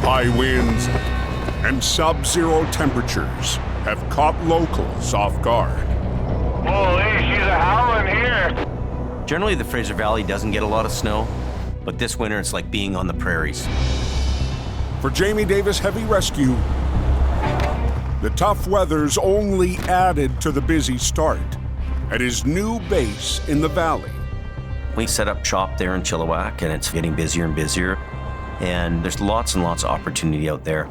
High winds and sub-zero temperatures have caught locals off guard. Holy, she's a howling here. Generally, the Fraser Valley doesn't get a lot of snow, but this winter it's like being on the prairies. For Jamie Davis Heavy Rescue, the tough weather's only added to the busy start at his new base in the valley. We set up shop there in Chilliwack, and it's getting busier and busier, and there's lots and lots of opportunity out there.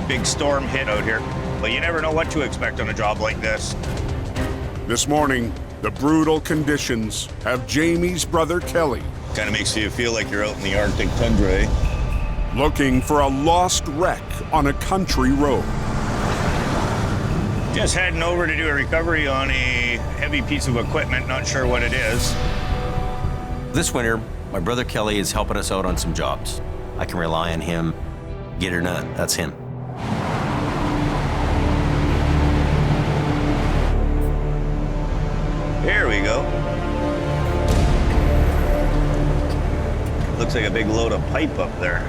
Big storm hit out here, but you never know what to expect on a job like this. This morning, the brutal conditions have Jamie's brother Kelly Kind of makes you feel like you're out in the Arctic tundra, eh? looking for a lost wreck on a country road. Just heading over to do a recovery on a heavy piece of equipment, not sure what it is. This winter, my brother Kelly is helping us out on some jobs. I can rely on him. Get or not, that's him. Here we go. Looks like a big load of pipe up there.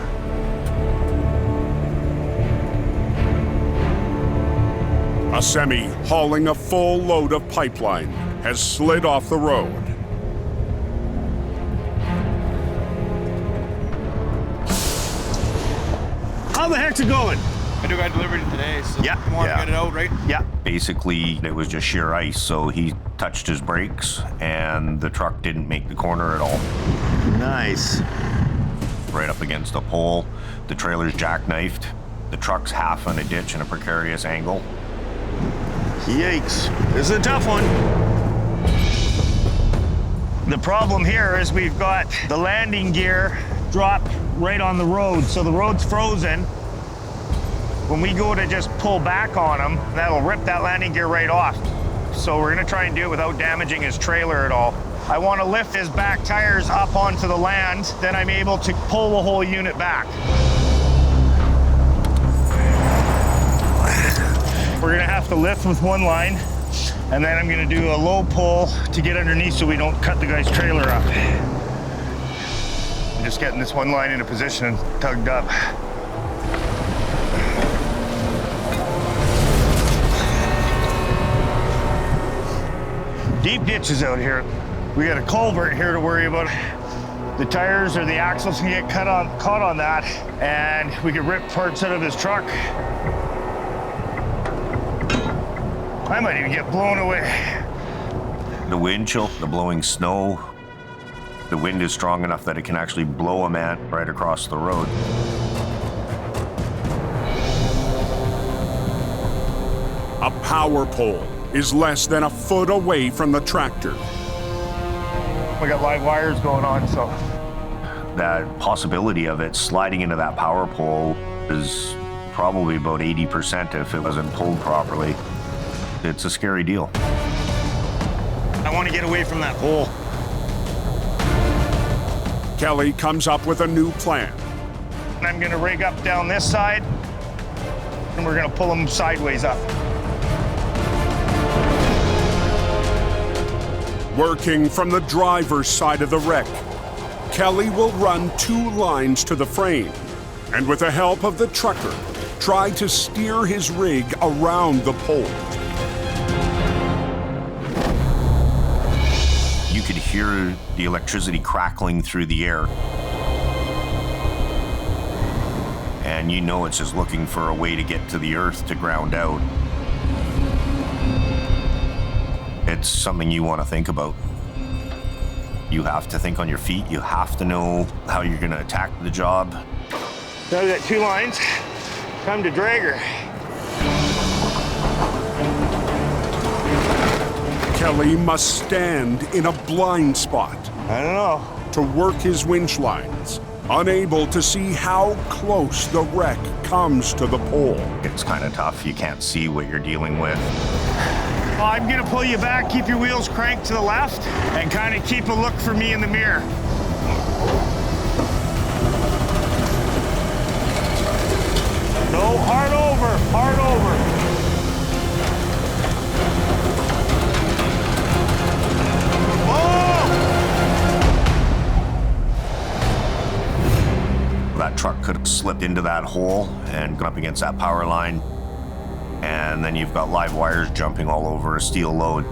A semi hauling a full load of pipeline has slid off the road. How the heck's it going? I do got delivered it today, so Yeah, you want yeah. to get it out, right? Yeah. Basically, it was just sheer ice, so he touched his brakes and the truck didn't make the corner at all. Nice. Right up against a pole, the trailer's jackknifed, the truck's half in a ditch in a precarious angle. Yikes. This is a tough one. The problem here is we've got the landing gear dropped right on the road, so the road's frozen. When we go to just pull back on him, that'll rip that landing gear right off. So we're gonna try and do it without damaging his trailer at all. I wanna lift his back tires up onto the land, then I'm able to pull the whole unit back. We're gonna have to lift with one line, and then I'm gonna do a low pull to get underneath so we don't cut the guy's trailer up. I'm just getting this one line into position and tugged up. Deep ditches out here. We got a culvert here to worry about. The tires or the axles can get caught on that, and we could rip parts out of his truck. I might even get blown away. The wind chill, the blowing snow, the wind is strong enough that it can actually blow a man right across the road. A power pole is less than a foot away from the tractor. We got live wires going on, so. That possibility of it sliding into that power pole is probably about 80% if it wasn't pulled properly. It's a scary deal. I want to get away from that pole. Kelly comes up with a new plan. I'm gonna rig up down this side, and we're gonna pull him sideways up. Working from the driver's side of the wreck, Kelly will run 2 lines to the frame, and with the help of the trucker, try to steer his rig around the pole. You could hear the electricity crackling through the air. And you know it's just looking for a way to get to the earth to ground out. It's something you want to think about. You have to think on your feet. You have to know how you're going to attack the job. Now we got 2 lines. Time to drag her. Kelly must stand in a blind spot I don't know. to work his winch lines, unable to see how close the wreck comes to the pole. It's kind of tough. You can't see what you're dealing with. I'm gonna pull you back, keep your wheels cranked to the left, and kind of keep a look for me in the mirror. No, hard over, hard over. into that hole and up against that power line. And then you've got live wires jumping all over a steel load.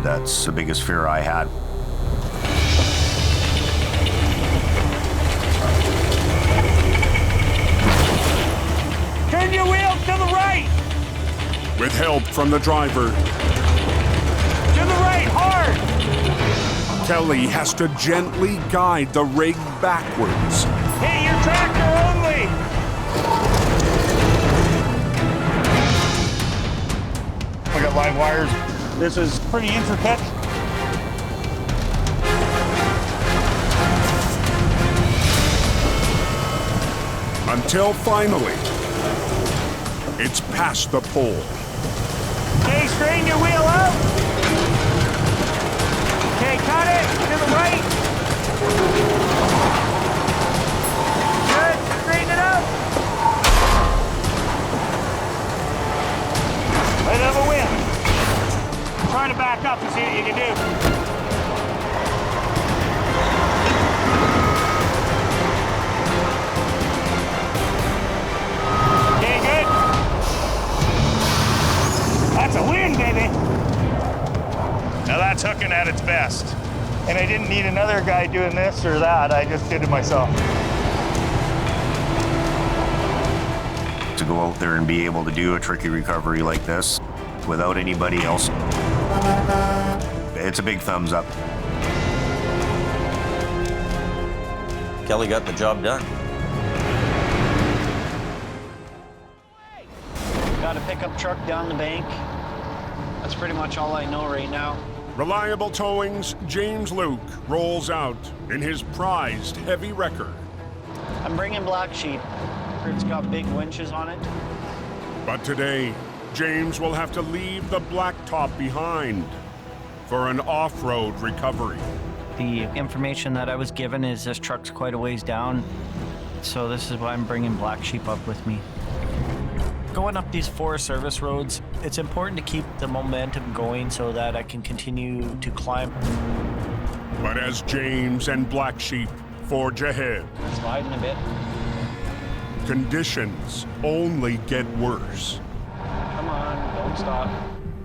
That's the biggest fear I had. Turn your wheel to the right! With help from the driver, To the right, hard! Kelly has to gently guide the rig backwards. Hey, your tractor only! We got live wires. This is pretty intricate. Until finally, it's past the pole. Okay, straighten your wheel out. Okay, cut it to the right. Good, straighten it out. Let it have a wind. Try to back up and see what you can do. Okay, good. That's a win, baby. Now that's hooking at its best. And I didn't need another guy doing this or that. I just did it myself. To go out there and be able to do a tricky recovery like this without anybody else, it's a big thumbs up. Kelly got the job done. Got a pickup truck down the bank. That's pretty much all I know right now. Reliable Towing's James Luke rolls out in his prized heavy wrecker. I'm bringing Black Sheep. It's got big winches on it. But today, James will have to leave the blacktop behind for an off-road recovery. The information that I was given is this truck's quite a ways down, so this is why I'm bringing Black Sheep up with me. Going up these 4 service roads, it's important to keep the momentum going so that I can continue to climb. But as James and Black Sheep forge ahead, Sliding a bit. conditions only get worse. Come on, don't stop.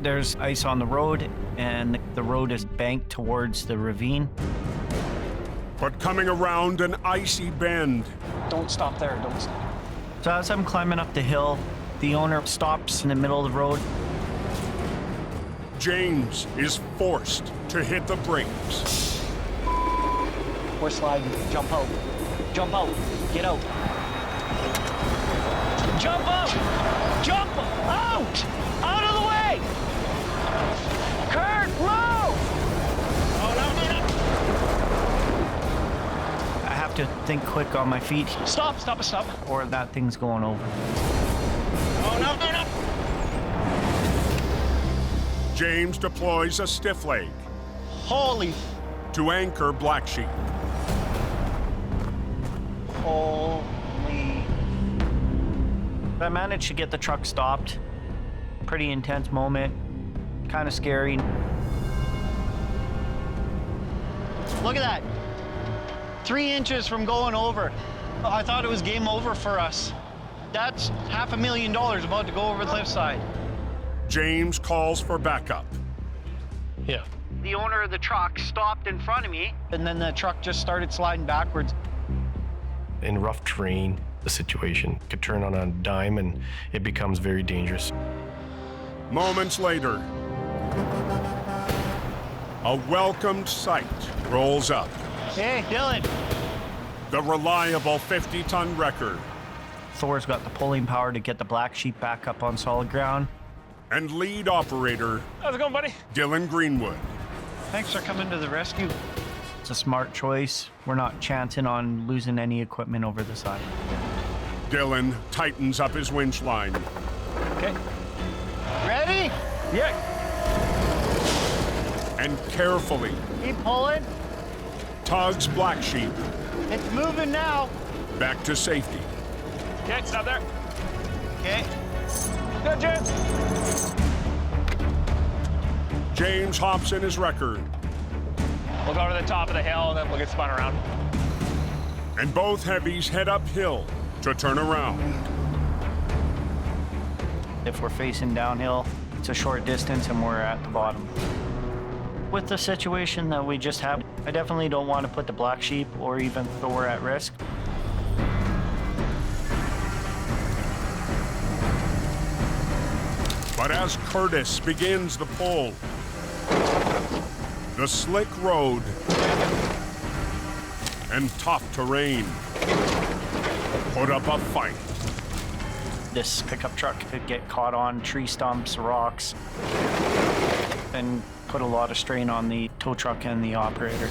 There's ice on the road, and the road is banked towards the ravine. But coming around an icy bend, Don't stop there, don't stop. So as I'm climbing up the hill, the owner stops in the middle of the road. James is forced to hit the brakes. We're sliding. Jump out. Jump out. Get out. Jump out! Jump out! Out of the way! Kurt, move! Oh, no. I have to think quick on my feet. Stop. Or that thing's going over. Oh, no. James deploys a stiff leg Holy. to anchor Black Sheep. Holy. I managed to get the truck stopped. Pretty intense moment. Kind of scary. Look at that. 3 inches from going over. I thought it was game over for us. That's $500,000 about to go over the cliffside. James calls for backup. Yeah. The owner of the truck stopped in front of me, and then the truck just started sliding backwards. In rough terrain, the situation could turn on a dime and it becomes very dangerous. Moments later, a welcomed sight rolls up. Hey, Dylan. The reliable 50-ton wrecker Thor's got the pulling power to get the Black Sheep back up on solid ground. and lead operator How's it going, buddy? Dylan Greenwood. Thanks for coming to the rescue. It's a smart choice. We're not chancing on losing any equipment over the side. Dylan tightens up his winch line Okay. Ready? Yeah. and carefully Keep pulling. tugs Black Sheep It's moving now. back to safety. Okay, stop there. Okay. Good, James. James hops in his wrecker We'll go to the top of the hill, and then we'll get spun around. And both heavies head uphill to turn around. If we're facing downhill, it's a short distance and we're at the bottom. With the situation that we just had, I definitely don't want to put the black sheep or even Thor at risk. But as Curtis begins the pull, the slick road and tough terrain put up a fight. This pickup truck could get caught on tree stumps, rocks, and put a lot of strain on the tow truck and the operator.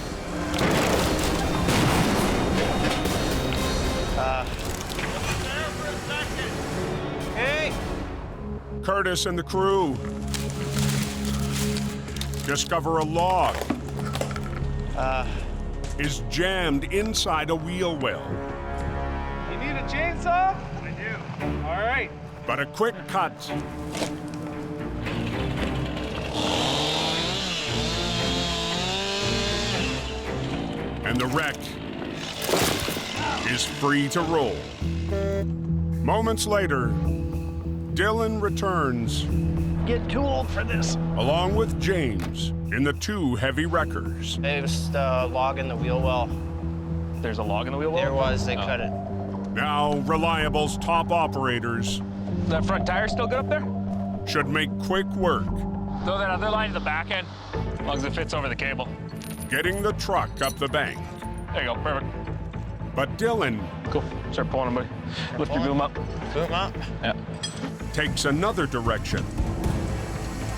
Hey! Curtis and the crew discover a log is jammed inside a wheel well. You need a chainsaw? I do. All right. But a quick cut and the wreck is free to roll. Moments later, Dylan returns Get too old for this. along with James in the two heavy wreckers. It was the log in the wheel well. There's a log in the wheel well? There was, they cut it. Now, Reliable's top operators That front tire still good up there? should make quick work Throw that other line to the back end, as long as it fits over the cable. getting the truck up the bank. There you go, perfect. But Dylan Cool, start pulling them, buddy. Lift your boom up. Boom up. Yeah. takes another direction,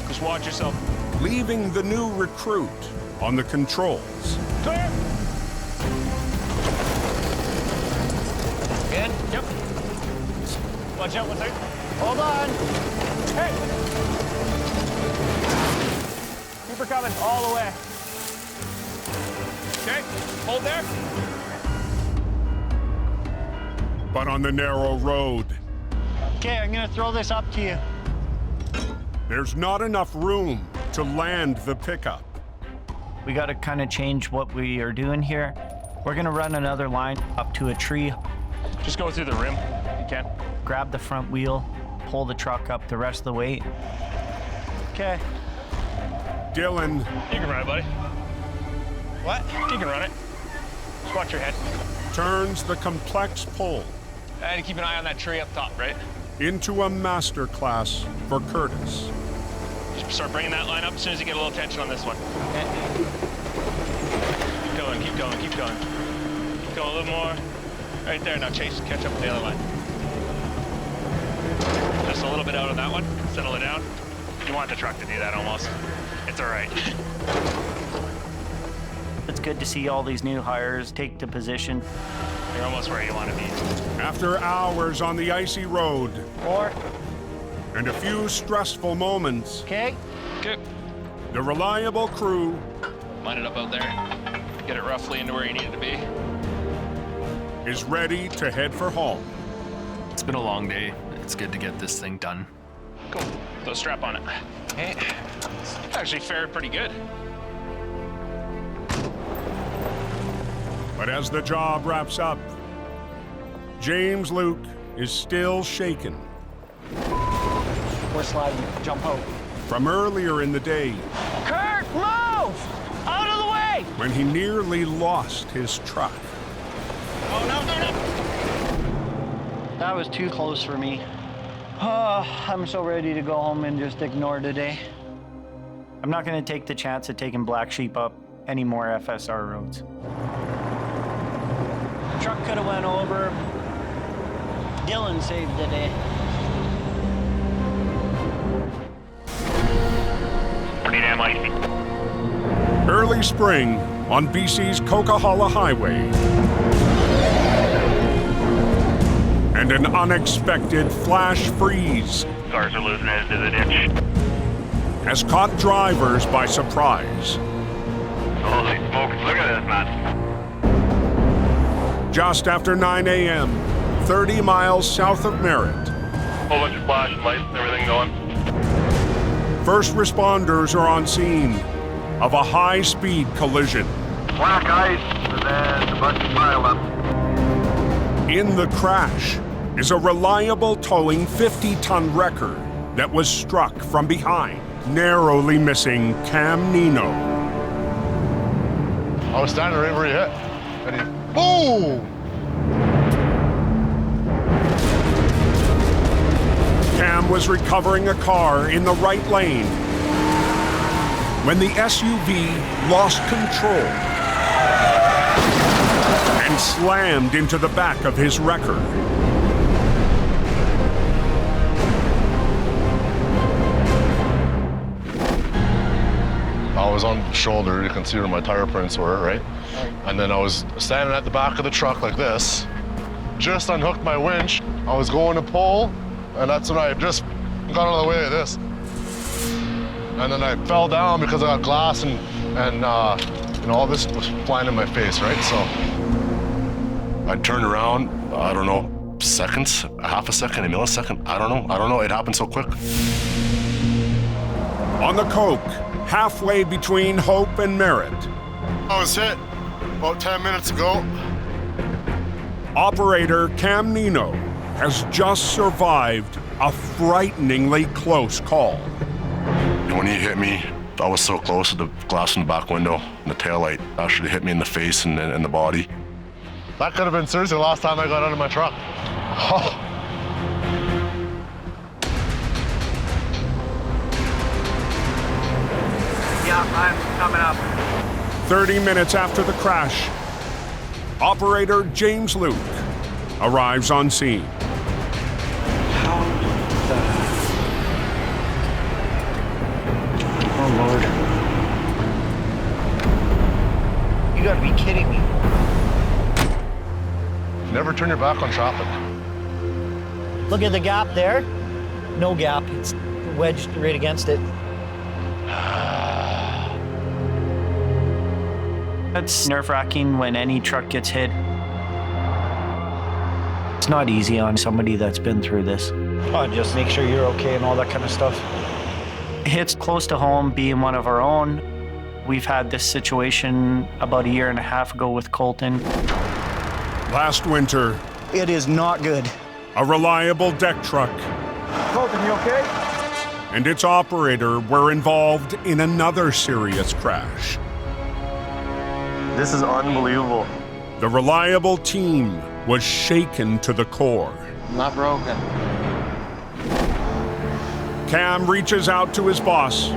Just watch yourself. leaving the new recruit on the controls. Clear! Good? Yep. Watch out, one second. Hold on. Hey! Keep her coming all the way. Okay, hold there. But on the narrow road, Okay, I'm gonna throw this up to you. there's not enough room to land the pickup. We gotta kind of change what we are doing here. We're gonna run another line up to a tree, Just go through the rim, if you can. grab the front wheel, pull the truck up the rest of the way. Okay. Dylan You can run it, buddy. What? You can run it. Just watch your head. turns the complex pull And keep an eye on that tree up top, right? into a masterclass for Curtis. Just start bringing that line up as soon as you get a little tension on this one. Keep going, keep going, keep going. Keep going a little more. Right there, now chase, catch up with the other line. Just a little bit out on that one, settle it down. You want the truck to do that almost. It's all right. It's good to see all these new hires take the position. You're almost where you want to be. After hours on the icy road 4. and a few stressful moments, Okay. Good. the Reliable crew Line it up out there. Get it roughly into where you need it to be. is ready to head for home. It's been a long day. It's good to get this thing done. Cool. Throw a strap on it. Okay. Actually fared pretty good. But as the job wraps up, James Luke is still shaken We're sliding. Jump out. from earlier in the day Kurt, move! Out of the way! when he nearly lost his truck. Oh, no, no, no. That was too close for me. Oh, I'm so ready to go home and just ignore today. I'm not going to take the chance of taking Black Sheep up any more FSR roads. Truck could have went over. Dylan saved the day. Pretty damn icy. Early spring on BC's Coquihalla Highway. And an unexpected flash freeze Cars are losing it into the ditch. has caught drivers by surprise. Holy smokes, look at this, man. Just after 9 a.m., 30 miles south of Merritt, Whole bunch of flashing lights and everything going. first responders are on scene of a high-speed collision. Black ice, and then a bunch of pileup. In the crash is a reliable towing 50-ton wrecker that was struck from behind, narrowly missing Cam Nino. I was standing right where he hit, and he, boom! Cam was recovering a car in the right lane when the SUV lost control and slammed into the back of his wrecker. I was on the shoulder, you can see where my tire prints were, right? And then I was standing at the back of the truck like this, just unhooked my winch. I was going to pull, and that's when I just got out of the way of this. And then I fell down because I got glass and you know, all this was flying in my face, right? So I turned around, I don't know, seconds, half a second, a millisecond, I don't know, it happened so quick. On the coke, halfway between Hope and Merritt, I was hit about 10 minutes ago. operator Cam Nino has just survived a frighteningly close call. When he hit me, I was so close to the glass in the back window, and the taillight actually hit me in the face and in the body. That could have been seriously the last time I got out of my truck. Oh. Yeah, I'm coming up. 30 minutes after the crash, operator James Luke arrives on scene. Oh, Lord. You gotta be kidding me. Never turn your back on traffic. Look at the gap there. No gap. It's wedged right against it. It's nerve-wracking when any truck gets hit. It's not easy on somebody that's been through this. Oh, just make sure you're okay and all that kind of stuff. Hits close to home, being one of our own. We've had this situation about 1.5 years ago with Colton. Last winter, It is not good. a reliable deck truck Colton, you okay? and its operator were involved in another serious crash. This is unbelievable. The reliable team was shaken to the core. Not broken. Cam reaches out to his boss,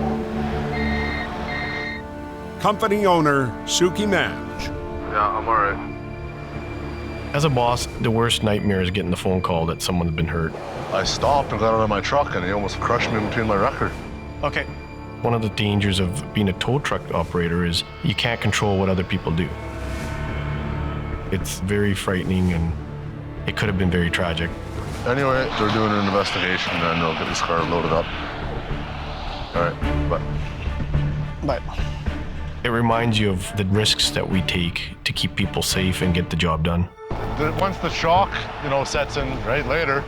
company owner Suki Manj. Yeah, I'm all right. As a boss, the worst nightmare is getting the phone call that someone's been hurt. I stopped and got out of my truck, and he almost crushed me between my wrecker. Okay. One of the dangers of being a tow truck operator is you can't control what other people do. It's very frightening, and it could have been very tragic. Anyway, they're doing an investigation, and they'll get this car loaded up. All right, bye. It reminds you of the risks that we take to keep people safe and get the job done. Once the shock, you know, sets in, right, later,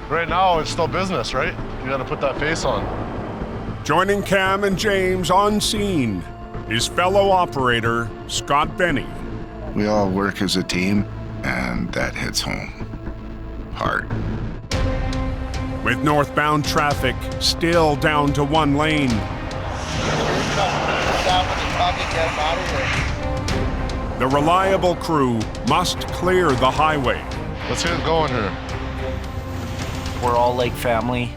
right now it's still business, right? You gotta put that face on. Joining Cam and James on scene is fellow operator Scott Benny. We all work as a team, and that hits home hard. With northbound traffic still down to one lane, the reliable crew must clear the highway. Let's get it going here. We're all like family.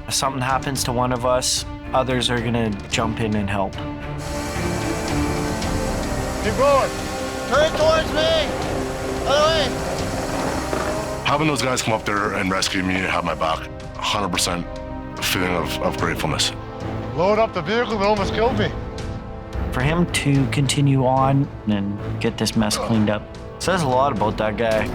If something happens to one of us, others are gonna jump in and help. Keep going. Turn towards me! Other way! Having those guys come up there and rescue me and have my back, 100% feeling of gratefulness. Load up the vehicle that almost killed me. For him to continue on and get this mess cleaned up says a lot about that guy.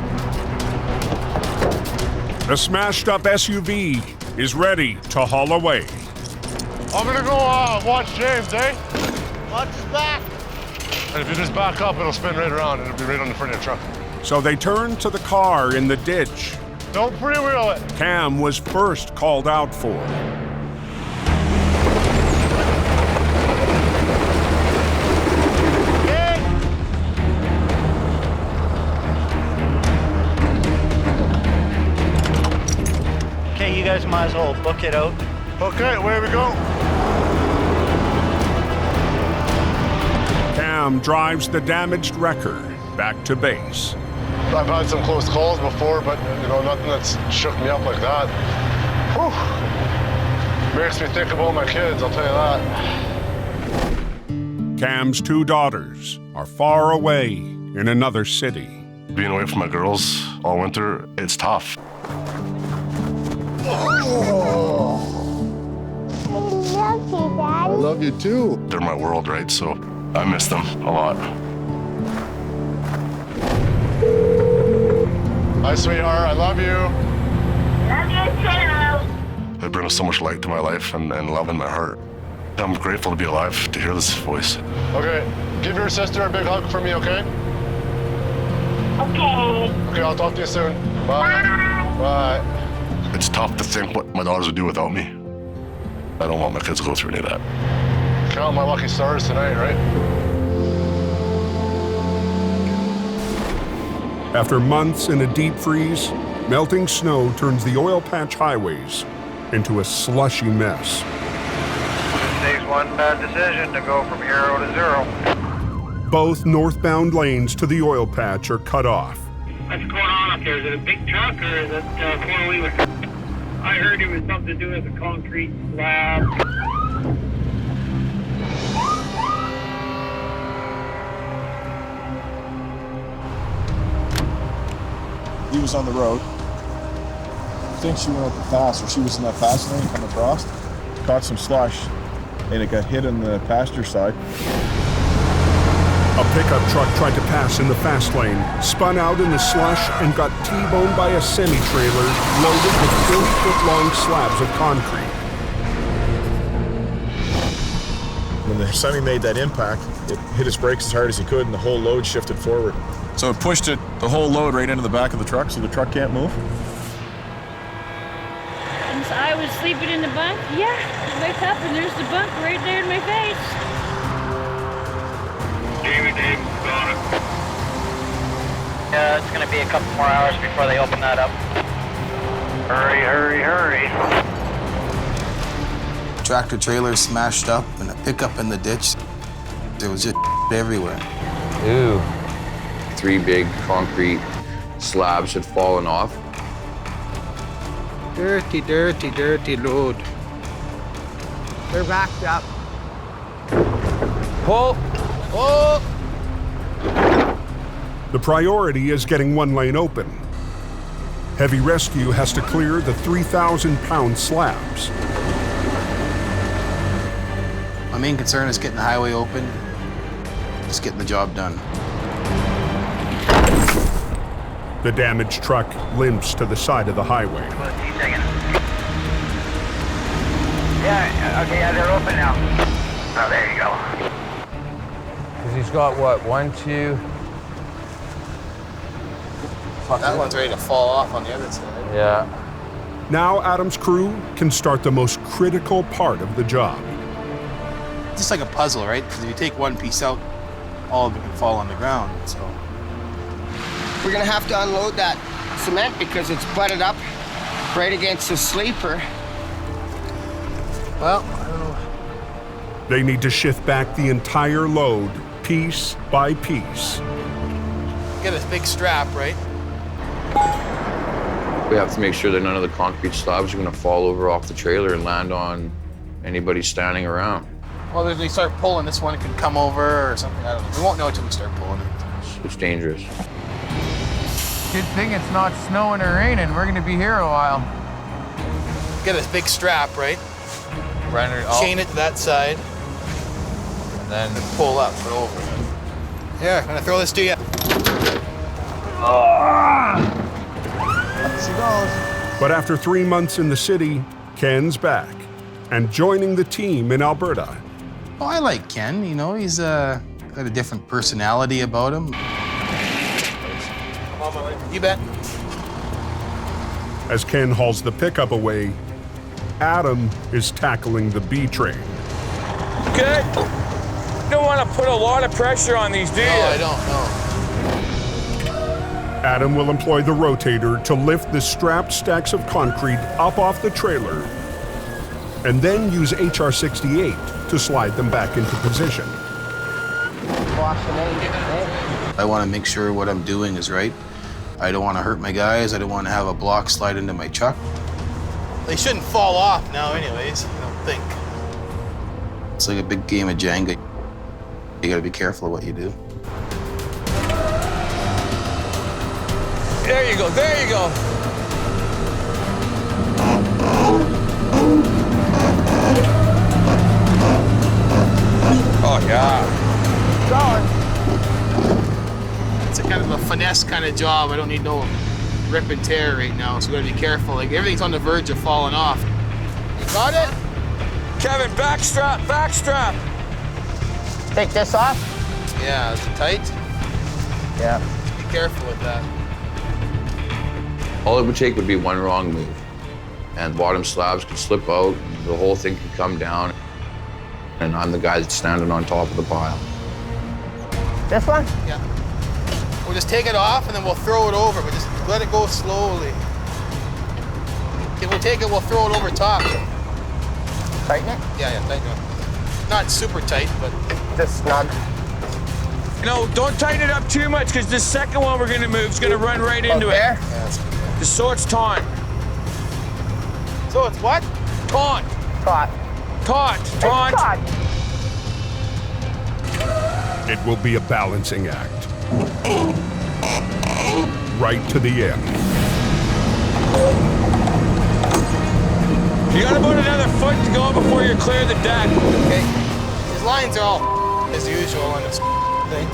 The smashed up SUV is ready to haul away. I'm gonna go watch James, eh? Watch his back! And if you just back up, it'll spin right around and it'll be right on the front of your truck. So they turn to the car in the ditch Don't freewheel it. Cam was first called out for. Okay, you guys might as well book it out. Okay, away we go. Cam drives the damaged wrecker back to base. I've had some close calls before, but nothing that's shook me up like that. Whew. Makes me think about my kids, I'll tell you that. Cam's 2 daughters are far away in another city. Being away from my girls all winter, it's tough. I love you too. They're my world, right? So I miss them a lot. Hi, sweetheart. I love you. Love you too. It brings so much light to my life and love in my heart. I'm grateful to be alive to hear this voice. Okay, give your sister a big hug for me, okay? Okay. Okay, I'll talk to you soon. Bye. Bye. It's tough to think what my daughters would do without me. I don't want my kids to go through any of that. Count my lucky stars tonight, right? After months in a deep freeze, melting snow turns the oil patch highways into a slushy mess. It takes one bad decision to go from hero to zero. Both northbound lanes to the oil patch are cut off. What's going on up there? Is it a big truck or is it four-wheeler? I heard it was something to do with a concrete slab. He was on the road. I think she went up the pass, or she was in that fast lane coming across. Caught some slush, and it got hit on the passenger side. A pickup truck tried to pass in the fast lane, spun out in the slush, and got T-boned by a semi-trailer loaded with 40-foot-long slabs of concrete. When the semi made that impact, it hit his brakes as hard as he could, and the whole load shifted forward. So it pushed the whole load right into the back of the truck, so the truck can't move. And so I was sleeping in the bunk. Yeah, I wake up and there's the bunk right there in my face. David, got it. Yeah, it's gonna be a couple more hours before they open that up. Hurry, hurry, hurry. Tractor trailer smashed up and a pickup in the ditch. There was just everywhere. Ooh. 3 big concrete slabs had fallen off. Dirty, dirty, dirty load. They're backed up. Pull! Oh! The priority is getting one lane open. Heavy rescue has to clear the 3,000-pound slabs. My main concern is getting the highway open, just getting the job done. The damaged truck limps to the side of the highway. Yeah, okay, yeah, they're open now. Oh, there you go. Because he's got what, 1, 2. That one's ready to fall off on the other side. Yeah. Now Adam's crew can start the most critical part of the job. Just like a puzzle, right? Because if you take one piece out, all of it can fall on the ground, so. We're gonna have to unload that cement because it's butted up right against the sleeper. Well, I don't know. They need to shift back the entire load, piece by piece. Get a big strap, right? We have to make sure that none of the concrete slabs are going to fall over off the trailer and land on anybody standing around. Well, if they start pulling, this one could come over or something. I don't know. We won't know until we start pulling it. It's dangerous. Good thing it's not snowing or raining. We're going to be here a while. Get a big strap, right? Run it all. Chain it to that side. And then pull up and over. Here, I'm gonna throw this to you. She goes. But after 3 months in the city, Ken's back and joining the team in Alberta. Oh, I like Ken. You know, he's got a different personality about him. Come on, my way. You bet. As Ken hauls the pickup away, Adam is tackling the B train. Good. You don't want to put a lot of pressure on these, do you? No, I don't, no. Adam will employ the rotator to lift the strapped stacks of concrete up off the trailer and then use HR-68 to slide them back into position. I want to make sure what I'm doing is right. I don't want to hurt my guys. I don't want to have a block slide into my truck. They shouldn't fall off now anyways, I don't think. It's like a big game of Jenga. You got to be careful of what you do. There you go, there you go. Oh, yeah. It's a kind of a finesse kind of job. I don't need no rip and tear right now, so we gotta be careful. Like, everything's on the verge of falling off. You got it? Kevin, backstrap, backstrap. Take this off? Yeah, is it tight? Yeah. Be careful with that. All it would take would be one wrong move, and bottom slabs could slip out, the whole thing could come down, and I'm the guy that's standing on top of the pile. This one? Yeah. We'll just take it off and then we'll throw it over, but just let it go slowly. Okay, we'll take it, we'll throw it over top. Tighten it? Yeah, tighten it. Not super tight, but just snug. You know, don't tighten it up too much, because the second one we're gonna move is gonna run right into it. Yeah, that's good. So it's taut. So it's what? Taut. Taut. Taut. Taut. It will be a balancing act. Right to the end. You got about another foot to go before you clear the deck. Okay. These lines are all as usual on this thing.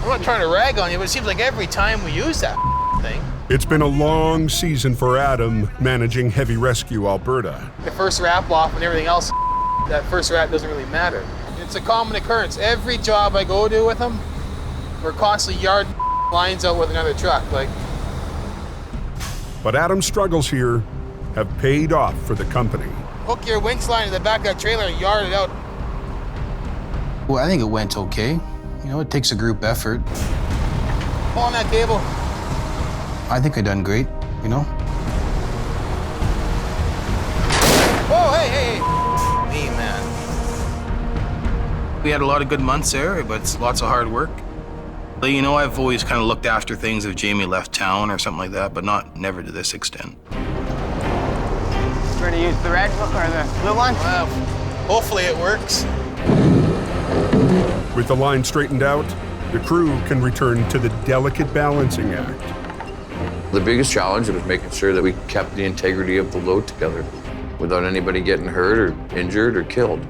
I'm not trying to rag on you, but it seems like every time we use that thing. It's been a long season for Adam managing Heavy Rescue Alberta. The first wrap off and everything else, that first wrap doesn't really matter. It's a common occurrence. Every job I go to with them, we're constantly yard lines out with another truck. Like. But Adam's struggles here have paid off for the company. Hook your winch line to the back of that trailer and yard it out. Well, I think it went okay. You know, it takes a group effort. Pull on that cable. I think I done great, you know? Oh, hey. Me, man. We had a lot of good months there, but it's lots of hard work. But, you know, I've always kind of looked after things if Jamie left town or something like that, but never to this extent. We're gonna use the red one or the blue one? Well, hopefully it works. With the line straightened out, the crew can return to the delicate balancing act. The biggest challenge was making sure that we kept the integrity of the load together without anybody getting hurt or injured or killed.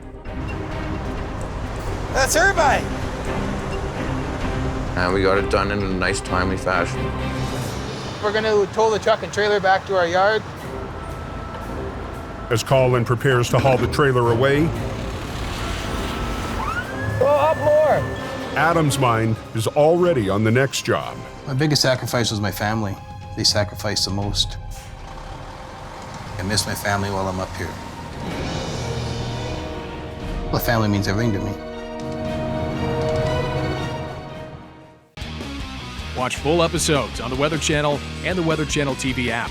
That's everybody. And we got it done in a nice, timely fashion. We're gonna tow the truck and trailer back to our yard. As Colin prepares to haul the trailer away, Go up more. Adam's mind is already on the next job. My biggest sacrifice was my family. They sacrificed the most. I miss my family while I'm up here. Well, family means everything to me. Watch full episodes on the Weather Channel and the Weather Channel TV app.